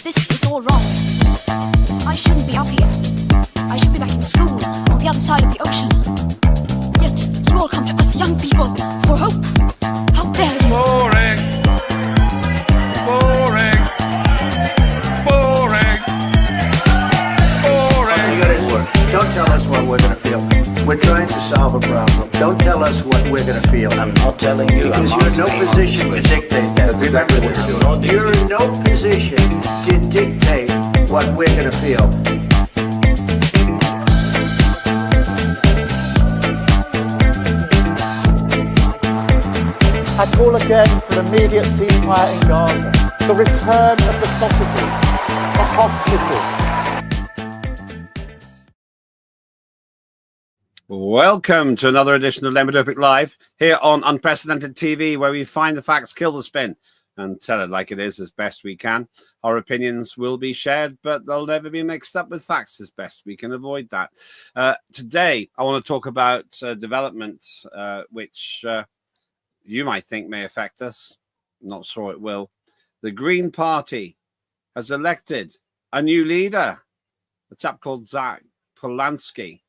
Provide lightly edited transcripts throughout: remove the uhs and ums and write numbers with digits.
This is all wrong. I shouldn't be up here. I should be back in school on the other side of the ocean. Yet you all come to us young people for hope. How dare you? Boring. Boring. Boring. Boring. You got it work. Don't tell us what we're going to feel. We're trying to solve a problem. Don't tell us what we're going to feel. I'm not telling you. Because you're in no position to dictate that. That's exactly what you're doing. You're in no position to dictate what we're going to feel. I call again for an immediate ceasefire in Gaza, the return of the sausages, the hostages. Welcome to another edition of Lembit Öpik Live, here on Unprecedented TV, where we find the facts, kill the spin, and tell it like it is as best we can. Our opinions will be shared, but they'll never be mixed up with facts as best we can avoid that. Today, I want to talk about development, which you might think may affect us. Not sure it will. The Green Party has elected a new leader, a chap called Zach Polanski,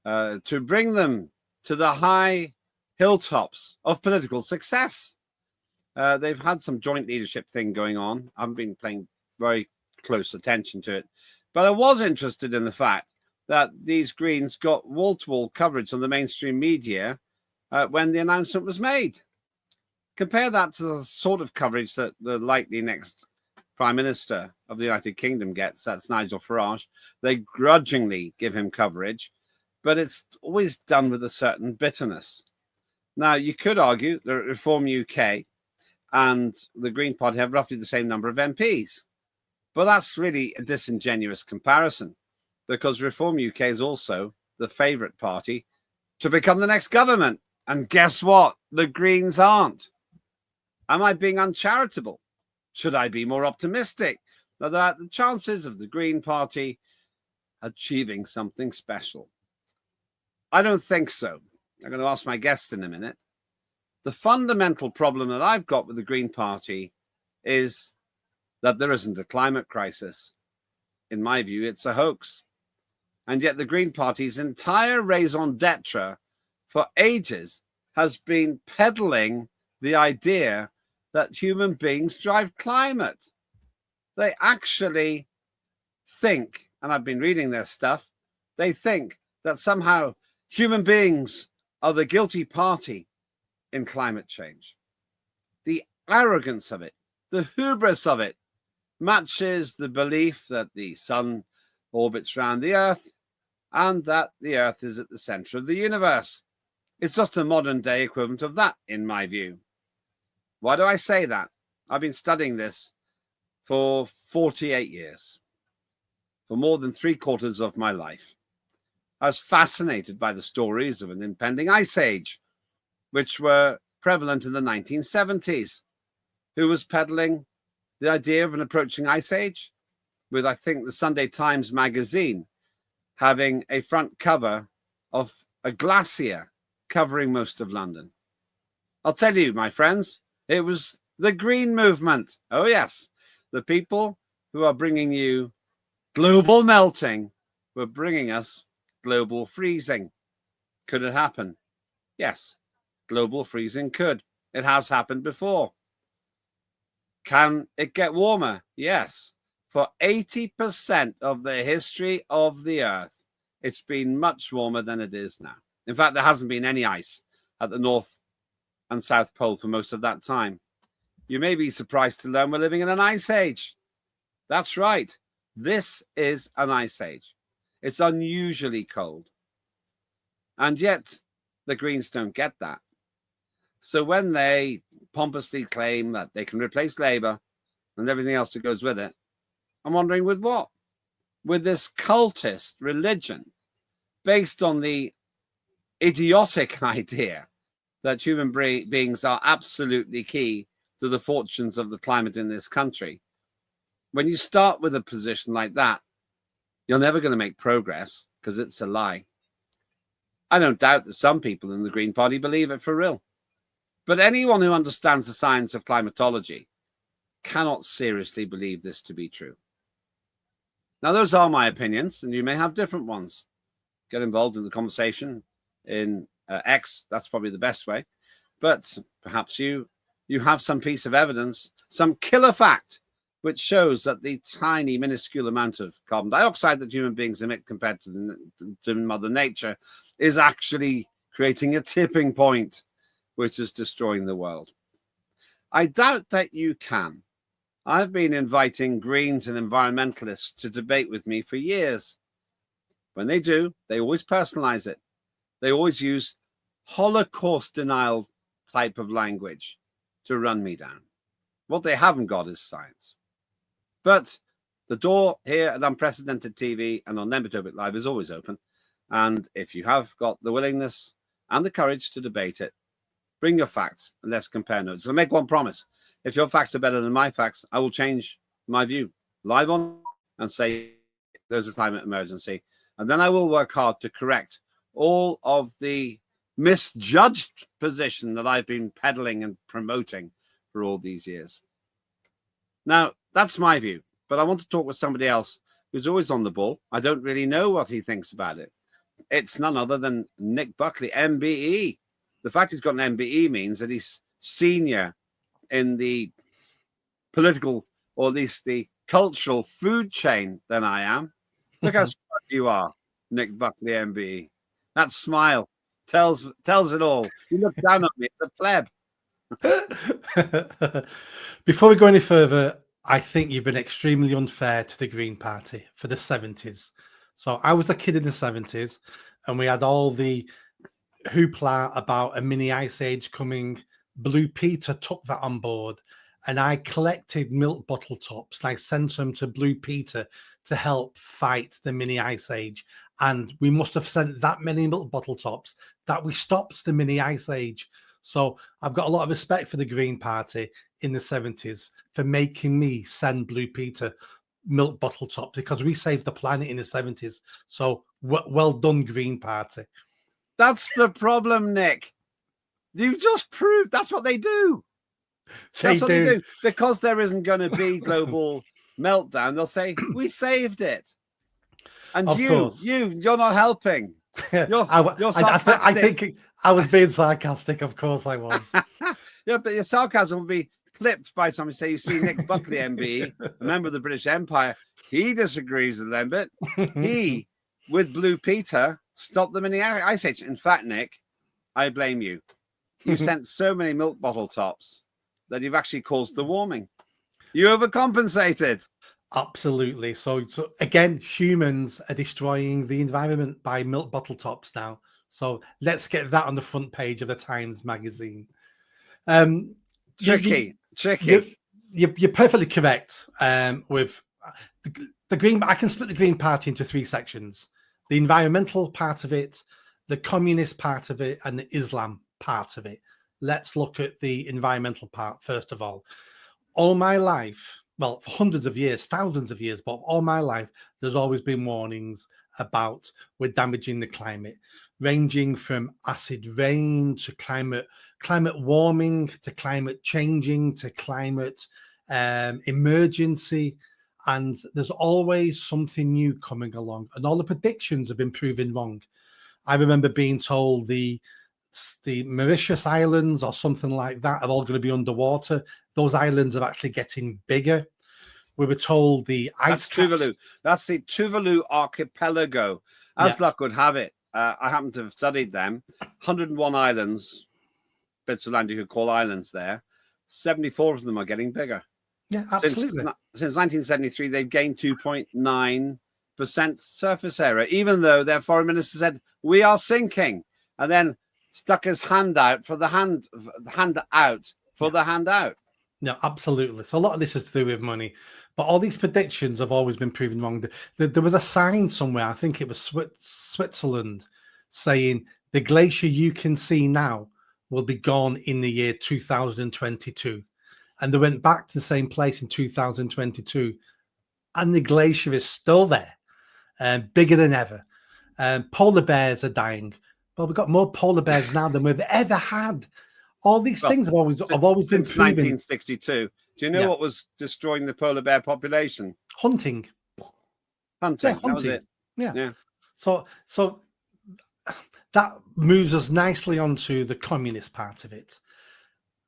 to bring them to the high hilltops of political success. They've had some joint leadership thing going on. I've been paying very close attention to it. But I was interested in the fact that these Greens got wall-to-wall coverage on the mainstream media when the announcement was made. Compare that to the sort of coverage that the likely next Prime Minister of the United Kingdom gets. That's Nigel Farage. They grudgingly give him coverage, but it's always done with a certain bitterness. Now, you could argue that Reform UK and the Green Party have roughly the same number of MPs, but that's really a disingenuous comparison, because Reform UK is also the favourite party to become the next government. And guess what? The Greens aren't. Am I being uncharitable? Should I be more optimistic that the chances of the Green Party achieving something special? I don't think so. I'm going to ask my guest in a minute. The fundamental problem that I've got with the Green Party is that there isn't a climate crisis. In my view, it's a hoax. And yet the Green Party's entire raison d'etre for ages has been peddling the idea that human beings drive climate. They actually think, and I've been reading their stuff, they think that somehow human beings are the guilty party in climate change. The arrogance of it, the hubris of it, matches the belief that the sun orbits around the earth and that the earth is at the center of the universe. It's just a modern day equivalent of that, in my view. Why do I say that? I've been studying this for 48 years, for more than 3/4 of my life. I was fascinated by the stories of an impending ice age, which were prevalent in the 1970s. Who was peddling the idea of an approaching ice age? With, I think, the Sunday Times magazine having a front cover of a glacier covering most of London. I'll tell you, my friends, it was the Green Movement. Oh, yes. The people who are bringing you global melting were bringing us global freezing. Could it happen? Yes. Global freezing could. It has happened before. Can it get warmer? Yes. For 80% of the history of the Earth, it's been much warmer than it is now. In fact, there hasn't been any ice at the North and South Pole for most of that time. You may be surprised to learn we're living in an ice age. That's right. This is an ice age. It's unusually cold. And yet, the Greens don't get that. So when they pompously claim that they can replace Labour and everything else that goes with it, I'm wondering with what? With this cultist religion based on the idiotic idea that human beings are absolutely key to the fortunes of the climate in this country. When you start with a position like that, you're never going to make progress because it's a lie. I don't doubt that some people in the Green Party believe it for real. But anyone who understands the science of climatology cannot seriously believe this to be true. Now, those are my opinions, and you may have different ones. Get involved in the conversation in X. That's probably the best way. But perhaps you have some piece of evidence, some killer fact, which shows that the tiny, minuscule amount of carbon dioxide that human beings emit compared to Mother Nature is actually creating a tipping point, which is destroying the world. I doubt that you can. I've been inviting Greens and environmentalists to debate with me for years. When they do, they always personalize it. They always use Holocaust denial type of language to run me down. What they haven't got is science. But the door here at Unprecedented TV and on Lembit Öpik Live is always open. And if you have got the willingness and the courage to debate it, bring your facts and let's compare notes. I'll make one promise. If your facts are better than my facts, I will change my view live on and say there's a climate emergency. And then I will work hard to correct all of the misjudged position that I've been peddling and promoting for all these years. Now, that's my view, but I want to talk with somebody else who's always on the ball. I don't really know what he thinks about it. It's none other than Nick Buckley, MBE. The fact he's got an MBE means that he's senior in the political, or at least the cultural food chain than I am. Look how smart you are, Nick Buckley, MBE. That smile tells it all. You look down on me, it's a pleb. Before we go any further, I think you've been extremely unfair to the Green Party for the 70s. So I was a kid in the 70s and we had all the hoopla about a mini ice age coming. Blue Peter took that on board and I collected milk bottle tops and I sent them to Blue Peter to help fight the mini ice age. And we must have sent that many milk bottle tops that we stopped the mini ice age. So I've got a lot of respect for the Green Party in the 70s for making me send Blue Peter milk bottle tops because we saved the planet in the 70s. So well done, Green Party. That's the problem, Nick. You've just proved that's what they do. That's what they do. Because there isn't going to be global meltdown, they'll say, we saved it. And you're not helping. You're sarcastic. I think I was being sarcastic. Of course I was. Yeah, but your sarcasm will be clipped by somebody say, you see, Nick Buckley, MBE, a member of the British Empire, he disagrees with Lembit. He, with Blue Peter, stopped them in the ice age. In fact, Nick, I blame you. You sent so many milk bottle tops that you've actually caused the warming. You overcompensated. Absolutely. So again, humans are destroying the environment by milk bottle tops now. So let's get that on the front page of the Times magazine. Tricky. You're perfectly correct. With the Green, I can split the Green Party into three sections: the environmental part of it, the communist part of it, and the Islam part of it. Let's look at the environmental part first of all. All my life, well, for hundreds of years, thousands of years, but all my life, there's always been warnings about we're damaging the climate, ranging from acid rain to climate warming to climate changing to climate emergency. And there's always something new coming along. And all the predictions have been proven wrong. I remember being told the Mauritius Islands or something like that are all going to be underwater. Those islands are actually getting bigger. We were told the ice caps. Tuvalu. That's the Tuvalu archipelago. As luck would have it, I happen to have studied them. 101 islands, bits of land you could call islands there. 74 of them are getting bigger. Yeah, absolutely. Since 1973, they've gained 2.9% surface area, even though their foreign minister said, we are sinking, and then stuck his hand out for the handout. No, absolutely. So a lot of this is to do with money, but all these predictions have always been proven wrong. There was a sign somewhere, I think it was Switzerland, saying the glacier you can see now will be gone in the year 2022. And they went back to the same place in 2022, and the glacier is still there, bigger than ever. Polar bears are dying. Well, we've got more polar bears now than we've ever had. All these things have always been proven. Since 1962. Do you know what was destroying the polar bear population? Hunting. Hunting. Yeah, That was hunting. it. Yeah. Yeah. So that moves us nicely onto the communist part of it.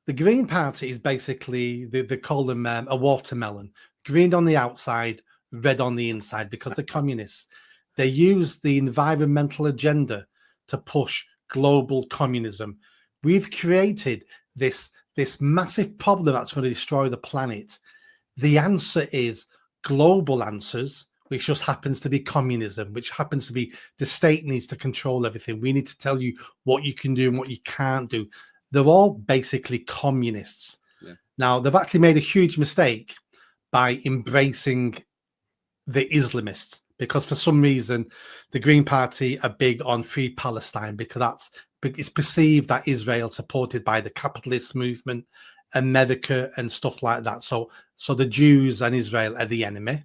The Green Party is basically they call them a watermelon, green on the outside, red on the inside, because the communists they use the environmental agenda to push global communism. We've created this massive problem that's going to destroy the planet. The answer is global answers, which just happens to be communism, which happens to be the state needs to control everything. We need to tell you what you can do and what you can't do. They're all basically communists. Yeah. Now, they've actually made a huge mistake by embracing the Islamists, because for some reason the Green Party are big on free Palestine, because it's perceived that Israel supported by the capitalist movement, America and stuff like that. So the Jews and Israel are the enemy.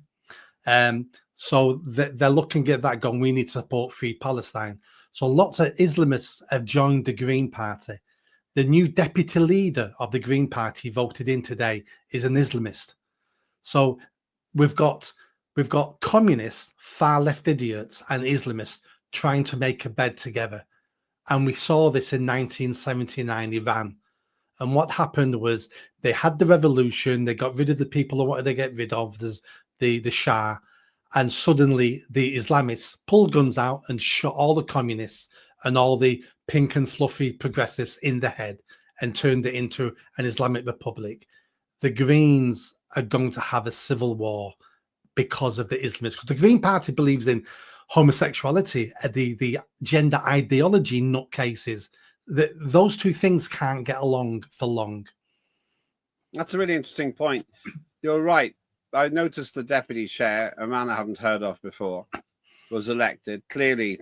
So they're looking at that going, we need to support free Palestine. So lots of Islamists have joined the Green Party. The new deputy leader of the Green Party voted in today is an Islamist. So we've got communists, far left idiots, and Islamists trying to make a bed together. And we saw this in 1979 Iran. And what happened was they had the revolution, they got rid of the people who wanted to get rid of, the Shah, and suddenly the Islamists pulled guns out and shot all the communists and all the pink and fluffy progressives in the head and turned it into an Islamic republic. The Greens are going to have a civil war because of the Islamists. Because the Green Party believes in homosexuality, the gender ideology nutcases. Those two things can't get along for long. That's a really interesting point. You're right. I noticed the deputy chair, a man I haven't heard of before, was elected. Clearly,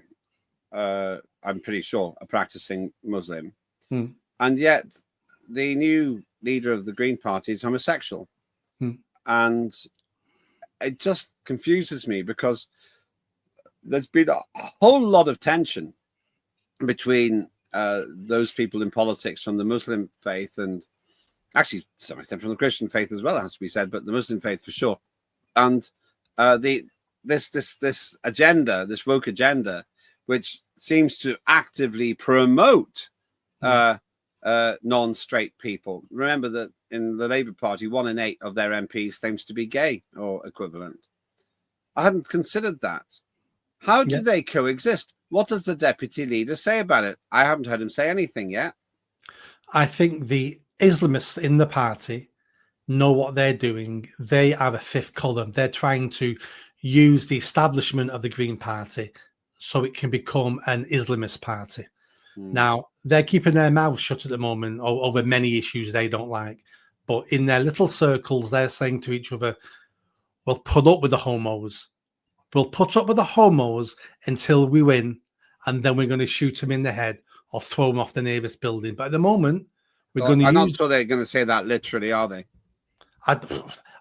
I'm pretty sure, a practicing Muslim. And yet the new leader of the Green Party is homosexual. And it just confuses me, because there's been a whole lot of tension between those people in politics from the Muslim faith, and actually to some extent from the Christian faith as well, it has to be said, but the Muslim faith for sure. And this agenda, this woke agenda, which seems to actively promote non-straight people. Remember that in the Labour Party, 1 in 8 of their MPs claims to be gay or equivalent. I hadn't considered that. How do they coexist? What does the deputy leader say about it? I haven't heard him say anything yet. I think the Islamists in the party know what they're doing. They are a fifth column. They're trying to use the establishment of the Green Party so it can become an Islamist party. Now, they're keeping their mouths shut at the moment over many issues they don't like. But in their little circles, they're saying to each other, we'll put up with the homos. We'll put up with the homos until we win, and then we're going to shoot them in the head or throw them off the nearest building. But at the moment, we're going to I'm not sure they're going to say that literally, are they?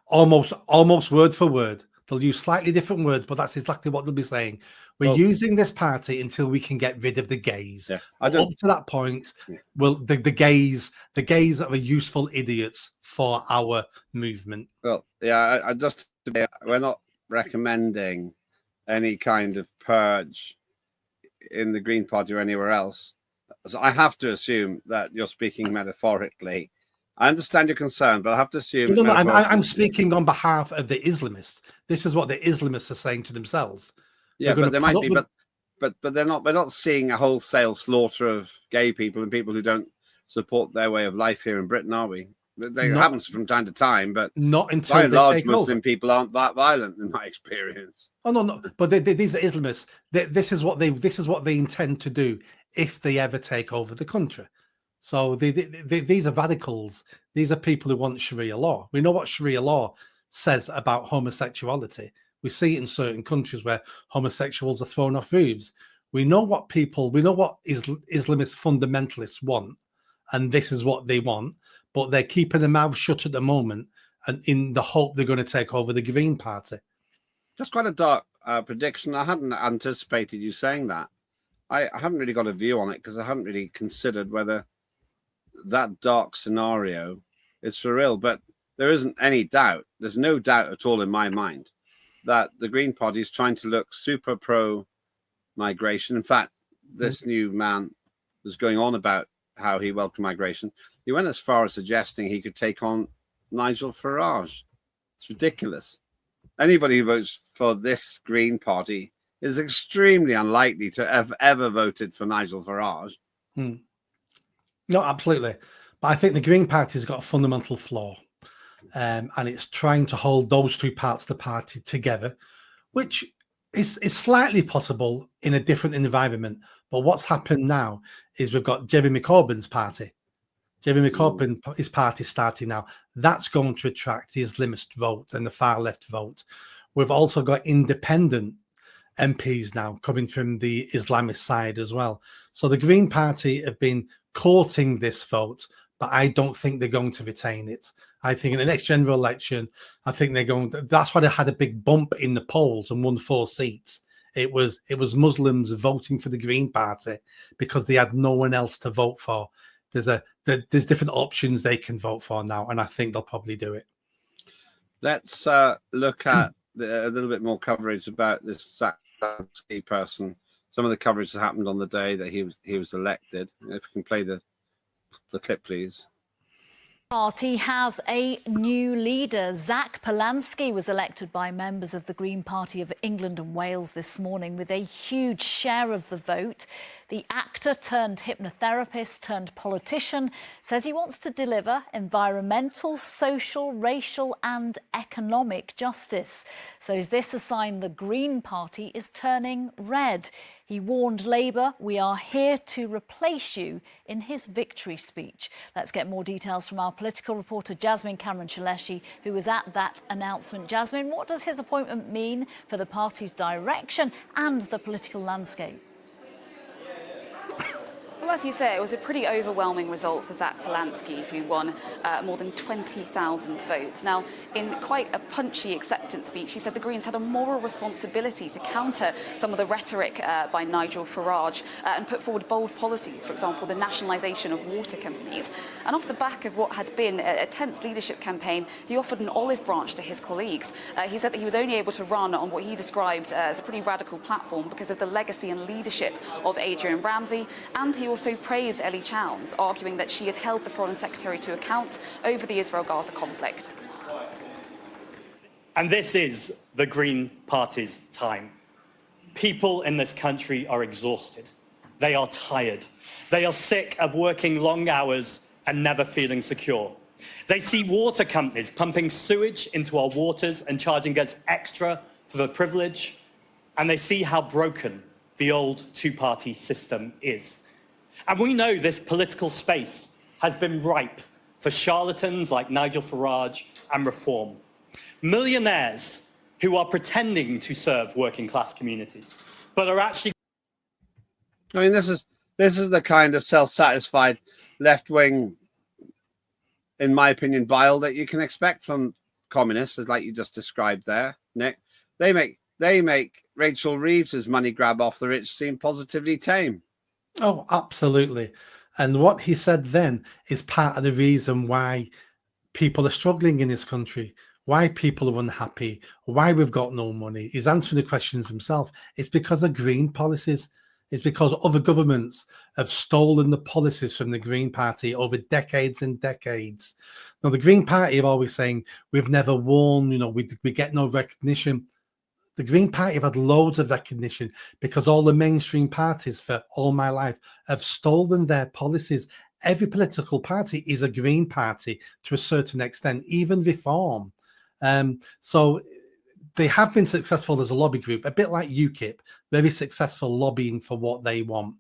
Almost word for word. They'll use slightly different words, but that's exactly what they'll be saying. We're using this party until we can get rid of the gays. Yeah, up to that point, well, the gays are useful idiots for our movement. Well, yeah, we're not recommending any kind of purge in the Green Party or anywhere else. So I have to assume that you're speaking metaphorically. I understand your concern, but I have to assume. No, I'm speaking on behalf of the Islamists. This is what the Islamists are saying to themselves. Yeah, but there might be, but they're not. We're not seeing a wholesale slaughter of gay people and people who don't support their way of life here in Britain, are we? That happens from time to time, but not until by and large, Muslim over. People aren't that violent, in my experience. Oh no! But these are Islamists. This is what they intend to do if they ever take over the country. So these are radicals. These are people who want Sharia law. We know what Sharia law says about homosexuality. We see it in certain countries where homosexuals are thrown off roofs. We know what Islamist fundamentalists want, and this is what they want. But they're keeping their mouths shut at the moment, and in the hope they're going to take over the Green Party. That's quite a dark prediction. I hadn't anticipated you saying that. I haven't really got a view on it because I haven't really considered whether that dark scenario is for real. But there isn't any doubt. There's no doubt at all in my mind that the Green Party is trying to look super pro migration. In fact, this new man was going on about how he welcomed migration. He went as far as suggesting he could take on Nigel Farage. It's ridiculous. Anybody who votes for this Green Party is extremely unlikely to have ever voted for Nigel Farage. No, absolutely. But I think the Green Party has got a fundamental flaw. And it's trying to hold those two parts of the party together, which is slightly possible in a different environment. But what's happened now is we've got Jeremy Corbyn's party. Jeremy Corbyn, his party starting now. That's going to attract the Islamist vote and the far left vote. We've also got independent MPs now coming from the Islamist side as well. So the Green Party have been courting this vote, but I don't think they're going to retain it. I think in the next general election, I think they're going to, that's why they had a big bump in the polls and won 4 seats. It was Muslims voting for the Green Party because they had no one else to vote for. There's different options they can vote for now, and I think they'll probably do it. Let's look at a little bit more coverage about this Zach Polansky person. Some of the coverage that happened on the day that he was elected. If we can play the clip, please. Party has a new leader. Zach Polansky was elected by members of the Green Party of England and Wales this morning with a huge share of the vote. The actor turned hypnotherapist turned politician says he wants to deliver environmental, social, racial and economic justice. So is this a sign the Green Party is turning red? He warned Labour, "We are here to replace you," in his victory speech. Let's get more details from our political reporter Jasmine Cameron-Shaleshi, who was at that announcement. Jasmine, what does his appointment mean for the party's direction and the political landscape? Well, as you say, it was a pretty overwhelming result for Zach Polansky, who won more than 20,000 votes. Now, in quite a punchy acceptance speech, he said the Greens had a moral responsibility to counter some of the rhetoric by Nigel Farage and put forward bold policies, for example, the nationalisation of water companies. And off the back of what had been a tense leadership campaign, he offered an olive branch to his colleagues. He said that he was only able to run on what he described as a pretty radical platform because of the legacy and leadership of Adrian Ramsey, and he also praised Ellie Chowns, arguing that she had held the Foreign Secretary to account over the Israel-Gaza conflict. And this is the Green Party's time. People in this country are exhausted. They are tired. They are sick of working long hours and never feeling secure. They see water companies pumping sewage into our waters and charging us extra for the privilege. And they see how broken the old two-party system is. And we know this political space has been ripe for charlatans like Nigel Farage and reform. Millionaires who are pretending to serve working class communities, but are actually... I mean, this is the kind of self-satisfied left-wing, in my opinion, bile that you can expect from communists, as like you just described there, Nick. They make Rachel Reeves's money grab off the rich seem positively tame. Oh, absolutely. And what he said then is part of the reason why people are struggling in this country, why people are unhappy, why we've got no money. He's answering the questions himself. It's because of green policies. It's because other governments have stolen the policies from the Green Party over decades and decades. Now, the Green Party are always saying, we've never won, we get no recognition. The Green Party have had loads of recognition because all the mainstream parties for all my life have stolen their policies. Every political party is a Green Party to a certain extent, even Reform. So they have been successful as a lobby group, a bit like UKIP, very successful lobbying for what they want.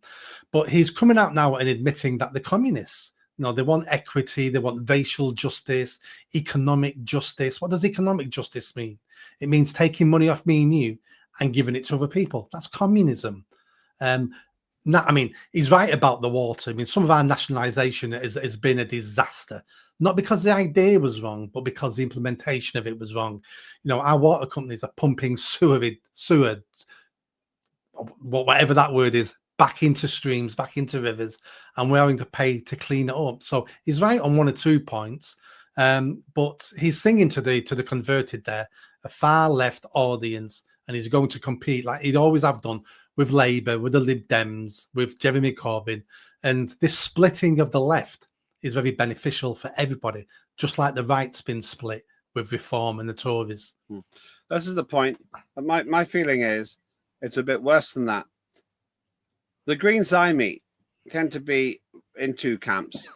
But he's coming out now and admitting that the communists, they want equity, they want racial justice, economic justice. What does economic justice mean? It means taking money off me and you and giving it to other people. That's communism. He's right about the water. I mean, some of our nationalisation has been a disaster, not because the idea was wrong, but because the implementation of it was wrong. Our water companies are pumping sewer, whatever that word is, back into streams, back into rivers, and we're having to pay to clean it up. So he's right on 1 or 2 points, but he's singing to the converted there a far left audience, and he's going to compete like he'd always have done with Labour, with the Lib Dems, with Jeremy Corbyn. And this splitting of the left is very beneficial for everybody, just like the right's been split with Reform and the Tories. This is the point. My feeling is it's a bit worse than that. The Greens I meet tend to be in two camps.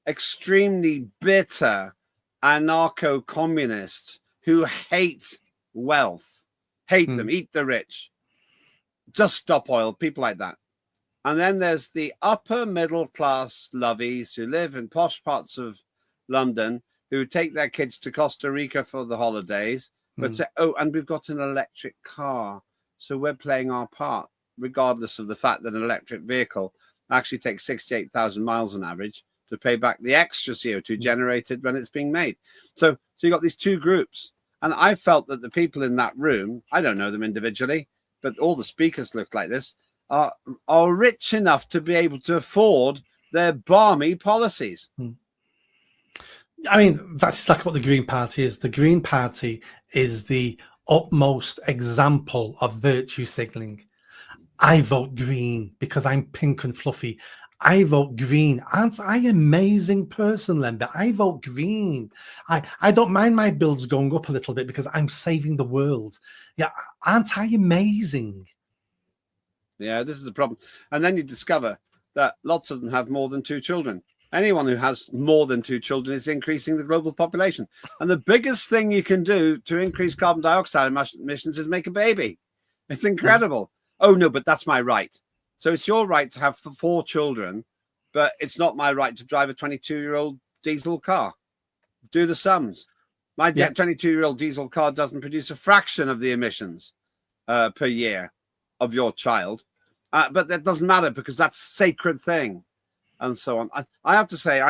Extremely bitter anarcho-communists who hate wealth, hate them, eat the rich, just stop oil, people like that. And then there's the upper middle class lovies who live in posh parts of London, who take their kids to Costa Rica for the holidays, but say, oh, and we've got an electric car, so we're playing our part, regardless of the fact that an electric vehicle actually takes 68,000 miles on average to pay back the extra CO2 generated when it's being made. So you got these two groups. And I felt that the people in that room, I don't know them individually, but all the speakers look like this, are rich enough to be able to afford their balmy policies. I mean, that's exactly what the Green Party is. The Green Party is the utmost example of virtue signalling. I vote green because I'm pink and fluffy. I vote green. Aren't I an amazing person, Lembit? I vote green. I don't mind my bills going up a little bit because I'm saving the world. Yeah, aren't I amazing? Yeah, this is the problem. And then you discover that lots of them have more than 2 children. Anyone who has more than 2 children is increasing the global population. And the biggest thing you can do to increase carbon dioxide emissions is make a baby. It's incredible. Oh, no, but that's my right. So it's your right to have 4 children, but it's not my right to drive a 22-year-old diesel car. Do the sums. My 22-year-old diesel car doesn't produce a fraction of the emissions per year of your child. But that doesn't matter because that's a sacred thing. And so on. I have to say,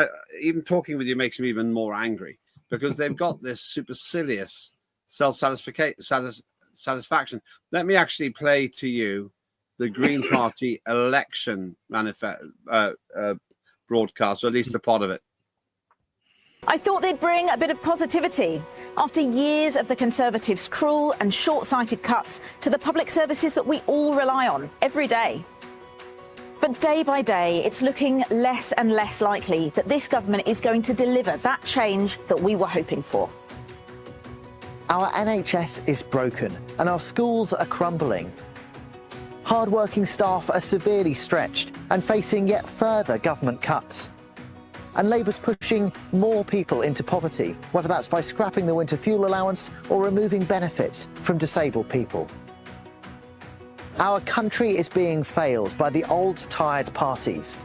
even talking with you makes me even more angry because they've got this supercilious self-satisfaction. Let me actually play to you the Green Party election broadcast, or at least a part of it. I thought they'd bring a bit of positivity after years of the Conservatives' cruel and short-sighted cuts to the public services that we all rely on every day. But day by day, it's looking less and less likely that this government is going to deliver that change that we were hoping for. Our NHS is broken and our schools are crumbling. Hard-working staff are severely stretched and facing yet further government cuts. And Labour's pushing more people into poverty, whether that's by scrapping the winter fuel allowance or removing benefits from disabled people. Our country is being failed by the old, tired parties.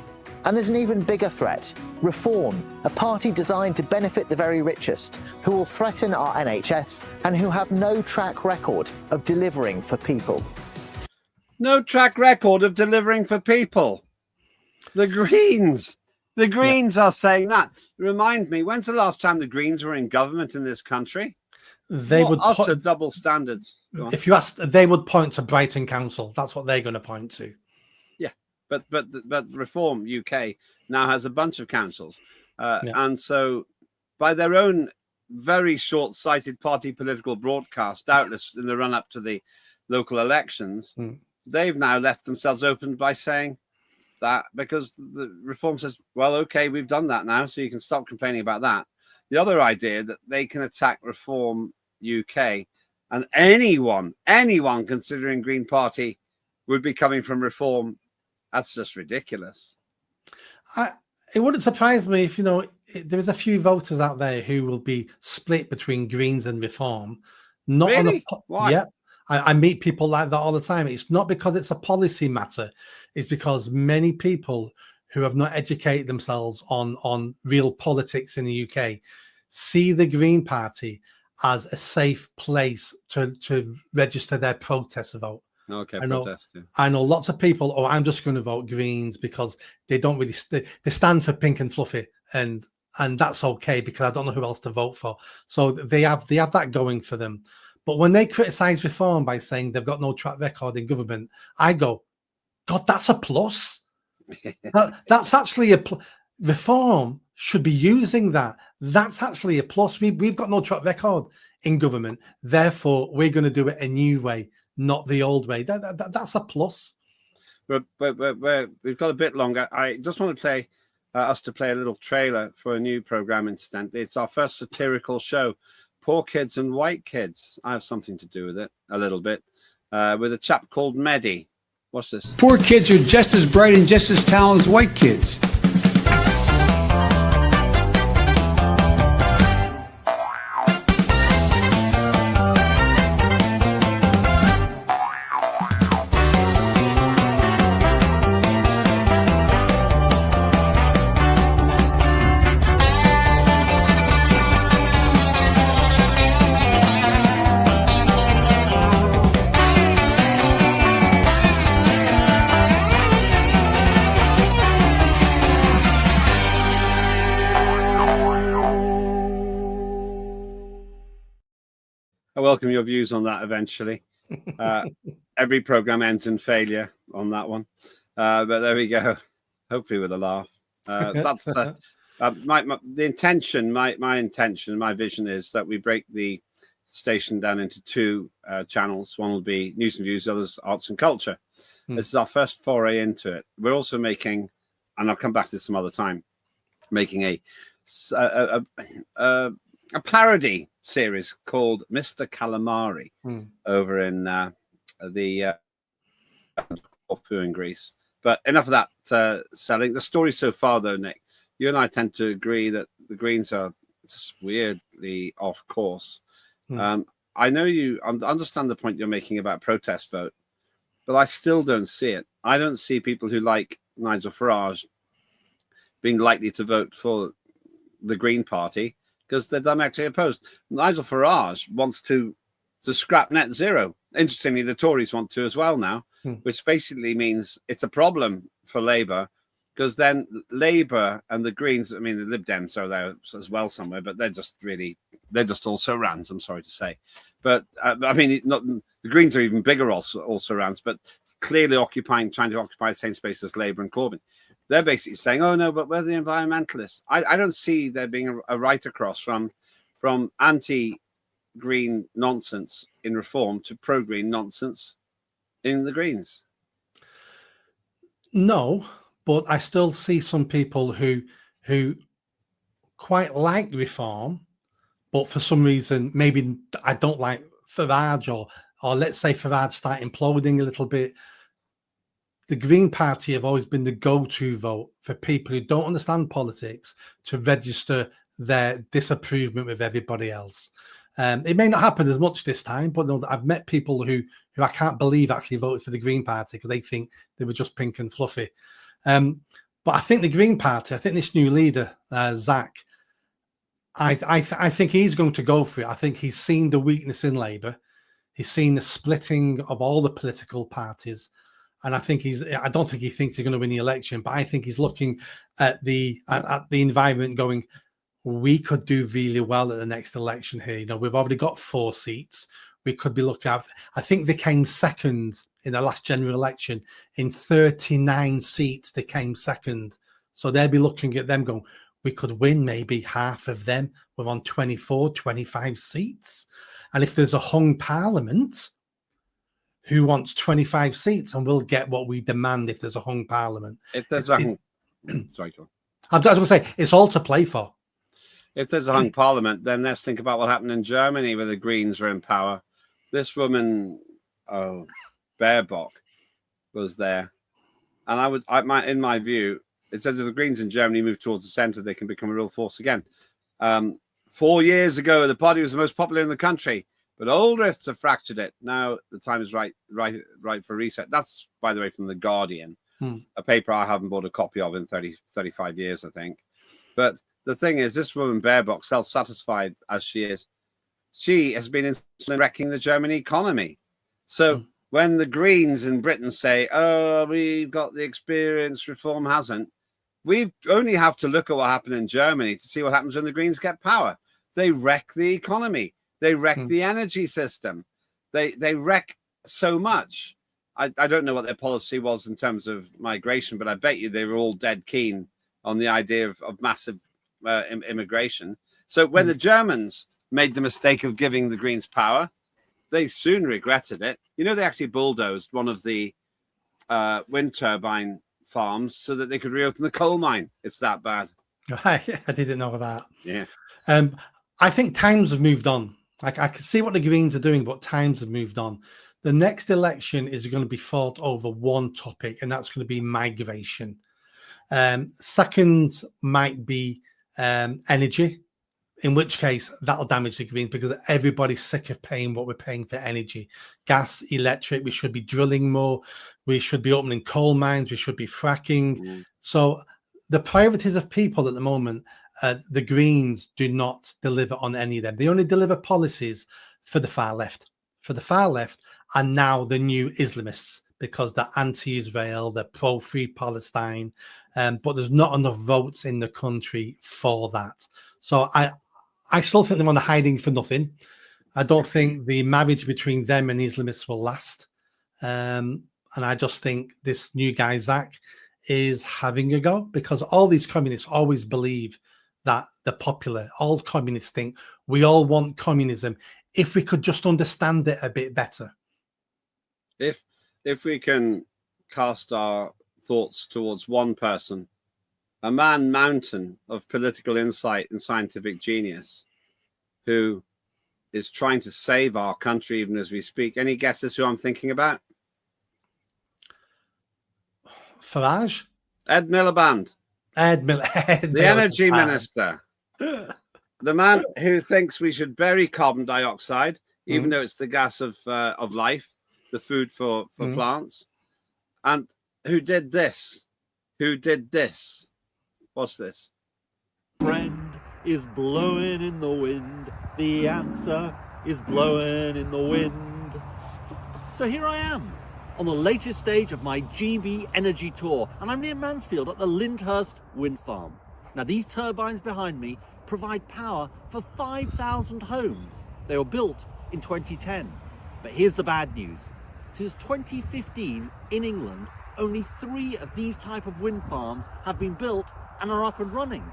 And there's an even bigger threat, Reform, a party designed to benefit the very richest, who will threaten our NHS and who have no track record of delivering for people. No track record of delivering for people. The Greens are saying that. Remind me, when's the last time the Greens were in government in this country? They would utter double standards. If you ask, they would point to Brighton Council. That's what they're going to point to. Yeah, but Reform UK now has a bunch of councils, and so by their own very short-sighted party political broadcast, doubtless in the run-up to the local elections, they've now left themselves open by saying that because the Reform says, well, okay, we've done that now, so you can stop complaining about that. The other idea that they can attack Reform UK and anyone considering Green Party would be coming from Reform, that's just ridiculous. It wouldn't surprise me if, there's a few voters out there who will be split between Greens and Reform. Not really? Why? Yeah. I meet people like that all the time. It's not because it's a policy matter. It's because many people who have not educated themselves on real politics in the UK see the Green Party as a safe place to register their protest vote. Okay, I know lots of people, I'm just going to vote Greens because they don't really, they stand for pink and fluffy, and that's okay because I don't know who else to vote for. So they have that going for them. But when they criticize Reform by saying they've got no track record in government, I go, God, that's a plus. That's actually a Reform should be using that. That's actually a plus. We've got no track record in government. Therefore, we're going to do it a new way, not the old way. That's a plus. But we've got a bit longer. I just want to play us to play a little trailer for a new program. Incidentally, it's our first satirical show, Poor Kids and White Kids. I have something to do with it a little bit, with a chap called Mehdi. What's this? Poor kids are just as bright and just as talented as white kids. I welcome your views on that eventually. Every program ends in failure on that one. But there we go. Hopefully with a laugh. That's the intention. My intention, my vision is that we break the station down into two channels. One will be news and views, the other's arts and culture. This is our first foray into it. We're also making, and I'll come back to this some other time, making a parody series called Mr. Calamari over in the Corfu in Greece. But enough of that selling. The story so far, though, Nick, you and I tend to agree that the Greens are just weirdly off course. I know you understand the point you're making about protest vote, but I still don't see it. I don't see people who like Nigel Farage being likely to vote for the Green Party because they're diametrically opposed. Nigel Farage wants to scrap net zero. Interestingly, the Tories want to as well now, which basically means it's a problem for Labour because then Labour and the Greens, I mean, the Lib Dems are there as well somewhere, but they're just also rans, I'm sorry to say. But I mean, the Greens are even bigger also rans, but clearly trying to occupy the same space as Labour and Corbyn. They're basically saying, oh, no, but we're the environmentalists. I don't see there being a right across from anti-green nonsense in Reform to pro-green nonsense in the Greens. No, but I still see some people who quite like Reform, but for some reason, maybe I don't like Farage or let's say Farage start imploding a little bit. The Green Party have always been the go-to vote for people who don't understand politics to register their disapproval with everybody else. It may not happen as much this time, but no, I've met people who I can't believe actually voted for the Green Party because they think they were just pink and fluffy. But I think the Green Party, I think this new leader, Zach, I think he's going to go for it. I think he's seen the weakness in Labour. He's seen the splitting of all the political parties. And I don't think he thinks he's going to win the election, but I think he's looking at the environment going, we could do really well at the next election here. You know, we've already got 4 seats. We could be looking at, I think they came second in the last general election. In 39 seats, they came second. So they'll be looking at them going, we could win maybe half of them. We're on 24, 25 seats. And if there's a hung parliament, who wants 25 seats, and we'll get what we demand if there's a hung parliament. If there's a hung... Sorry, go on. I was going to say, it's all to play for. If there's a hung parliament, then let's think about what happened in Germany where the Greens were in power. This woman, Baerbock, was there. And in my view, it says if the Greens in Germany move towards the centre, they can become a real force again. 4 years ago, the party was the most popular in the country. But old rifts have fractured it. Now the time is right for reset. That's, by the way, from The Guardian, a paper I haven't bought a copy of in 35 years, I think. But the thing is, this woman, Baerbock, self-satisfied as she is, she has been in wrecking the German economy. So when the Greens in Britain say, oh, we've got the experience, Reform hasn't, we only have to look at what happened in Germany to see what happens when the Greens get power. They wreck the economy. They wreck the energy system. They wreck so much. I don't know what their policy was in terms of migration, but I bet you they were all dead keen on the idea of massive immigration. So when the Germans made the mistake of giving the Greens power, they soon regretted it. You know, they actually bulldozed one of the wind turbine farms so that they could reopen the coal mine. It's that bad. I didn't know that. Yeah. I think times have moved on. I can see what the Greens are doing, but times have moved on. The next election is going to be fought over one topic, and that's going to be migration. Second might be energy, in which case that'll damage the Greens because everybody's sick of paying what we're paying for energy. Gas, electric, we should be drilling more. We should be opening coal mines. We should be fracking. So the priorities of people at the moment, the Greens do not deliver on any of them. They only deliver policies for the far left. For the far left are now the new Islamists because they're anti-Israel, they're pro-free Palestine, but there's not enough votes in the country for that. So I still think they're on the hiding for nothing. I don't think the marriage between them and Islamists will last. And I just think this new guy, Zach, is having a go because all these communists always believe that they're popular. All communists think we all want communism if we could just understand it a bit better. If we can cast our thoughts towards one person, a man mountain of political insight and scientific genius who is trying to save our country even as we speak. Any guesses who I'm thinking about? Farage? Ed Miliband. The energy minister. The man who thinks we should bury carbon dioxide, even though it's the gas of life, the food for plants. And who did this? What's this? Friend is blowing in the wind. The answer is blowing in the wind. So here I am on the latest stage of my GB Energy Tour, and I'm near Mansfield at the Lyndhurst Wind Farm. Now, these turbines behind me provide power for 5,000 homes. They were built in 2010. But here's the bad news. Since 2015 in England, only 3 of these type of wind farms have been built and are up and running.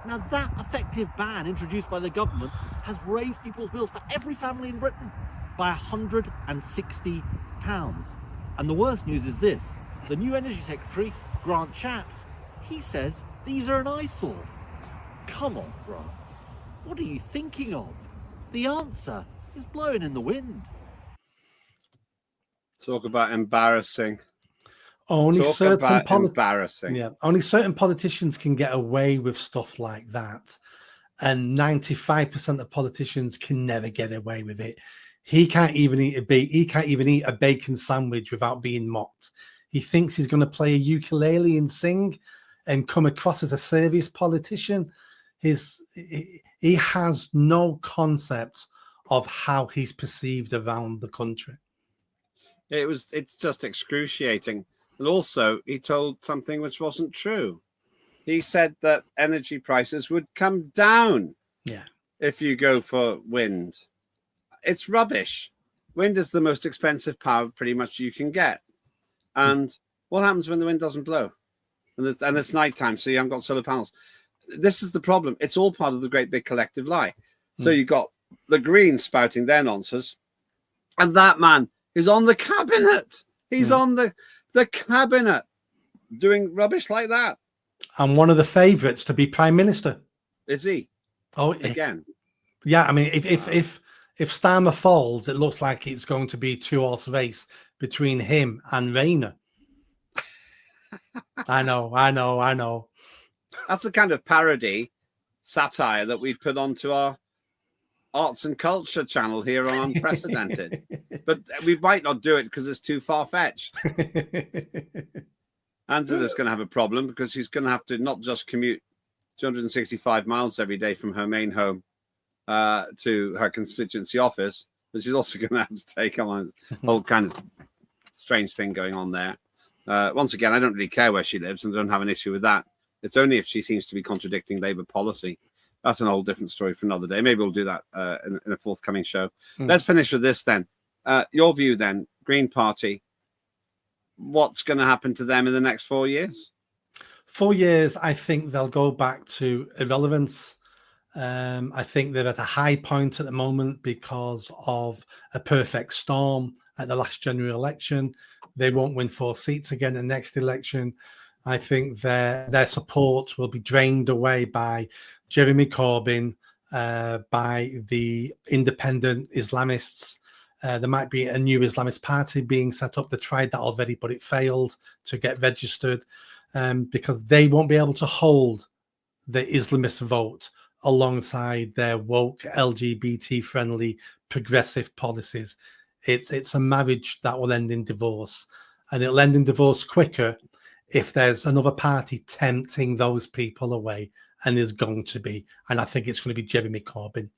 Now, that effective ban introduced by the government has raised people's bills for every family in Britain by £160. And the worst news is this. The new Energy Secretary, Grant Shapps, he says these are an eyesore. Come on, Grant. What are you thinking of? The answer is blowing in the wind. Talk about embarrassing. Only certain embarrassing. Yeah, only certain politicians can get away with stuff like that, and 95% of politicians can never get away with it. He can't even eat a bacon sandwich without being mocked. He thinks he's going to play a ukulele and sing and come across as a serious politician. He has no concept of how he's perceived around the country. It's just excruciating. And also, he told something which wasn't true. He said that energy prices would come down if you go for wind. It's rubbish. Wind is the most expensive power pretty much you can get. And what happens when the wind doesn't blow? And it's nighttime, so you haven't got solar panels. This is the problem. It's all part of the great big collective lie. So you've got the Greens spouting their nonsense, and that man is on the cabinet. He's on the cabinet doing rubbish like that. And one of the favourites to be prime minister. Is he? Oh, again. Yeah, I mean, if Starmer falls, it looks like it's going to be a 2-horse race between him and Rayner. I know. That's the kind of parody satire that we put onto our arts and culture channel here on Unprecedented. But we might not do it because it's too far-fetched. Angela's going to have a problem because she's going to have to not just commute 265 miles every day from her main home to her constituency office, but she's also going to have to take on a whole kind of strange thing going on there. Once again, I don't really care where she lives and don't have an issue with that. It's only if she seems to be contradicting Labour policy. That's an whole different story for another day. Maybe we'll do that in a forthcoming show. Let's finish with this then. Your view then, Green Party, what's going to happen to them in the next 4 years? 4 years, I think they'll go back to irrelevance. I think they're at a high point at the moment because of a perfect storm at the last general election. They won't win 4 seats again in the next election. I think their support will be drained away by Jeremy Corbyn, by the independent Islamists. There might be a new Islamist party being set up. They tried that already, but it failed to get registered because they won't be able to hold the Islamist vote alongside their woke, LGBT-friendly, progressive policies. It's a marriage that will end in divorce, and it'll end in divorce quicker if there's another party tempting those people away, and there's going to be. And I think it's going to be Jeremy Corbyn.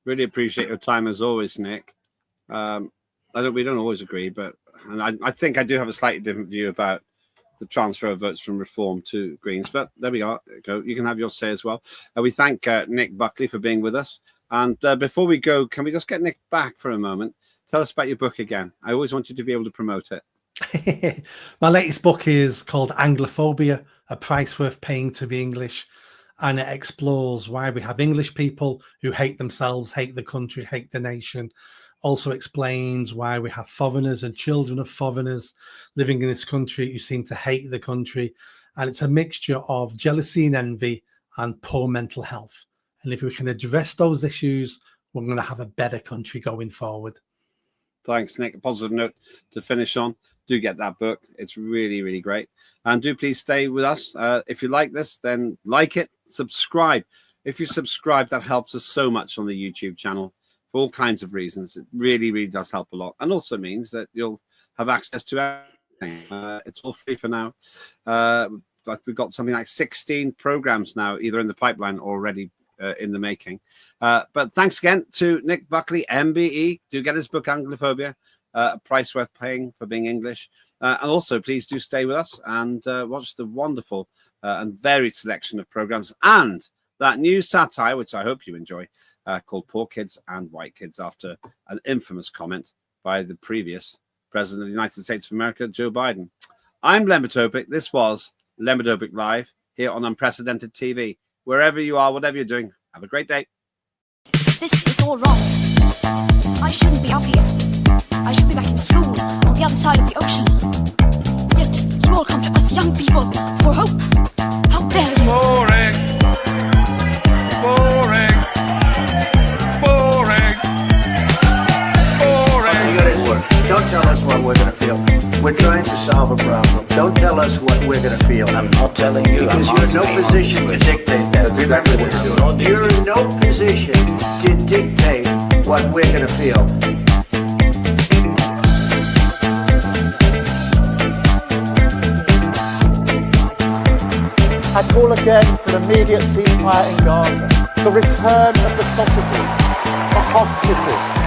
Really appreciate your time as always, Nick. We don't always agree, but I think I do have a slightly different view about the transfer of votes from Reform to Greens. But there we go. You can have your say as well. We thank Nick Buckley for being with us. And before we go, can we just get Nick back for a moment? Tell us about your book again. I always want you to be able to promote it. My latest book is called Anglophobia, A Price Worth Paying to Be English. And it explores why we have English people who hate themselves, hate the country, hate the nation. Also explains why we have foreigners and children of foreigners living in this country who seem to hate the country. And it's a mixture of jealousy and envy and poor mental health. And if we can address those issues, we're going to have a better country going forward. Thanks, Nick. A positive note to finish on. Do get that book. It's really, really great. And do please stay with us. If you like this, then like it, subscribe. If you subscribe, that helps us so much on the YouTube channel for all kinds of reasons. It really, really does help a lot. And also means that you'll have access to everything. It's all free for now. We've got something like 16 programs now, either in the pipeline or already in the making. But thanks again to Nick Buckley, MBE. Do get his book, Anglophobia, A Price Worth Paying for Being English. And also, please do stay with us and watch the wonderful and varied selection of programs and that new satire, which I hope you enjoy, called Poor Kids and White Kids, after an infamous comment by the previous President of the United States of America, Joe Biden. I'm Lembit Öpik. This was Lembit Öpik Live here on Unprecedented TV. Wherever you are, whatever you're doing, have a great day. This is all wrong. I shouldn't be up here. I should be back in school on the other side of the ocean. Yet you all come to us young people for hope. How dare you? Boring. Boring. Boring. Boring. You got it work. Don't tell us what we're going to feel. We're trying to solve a problem. Don't tell us what we're going to feel. I'm not telling you. Because you're in no position to dictate that. That's exactly what you're doing. You're in no position to dictate what we're going to feel. I call again for an immediate ceasefire in Gaza, the return of the sausages, the hostages,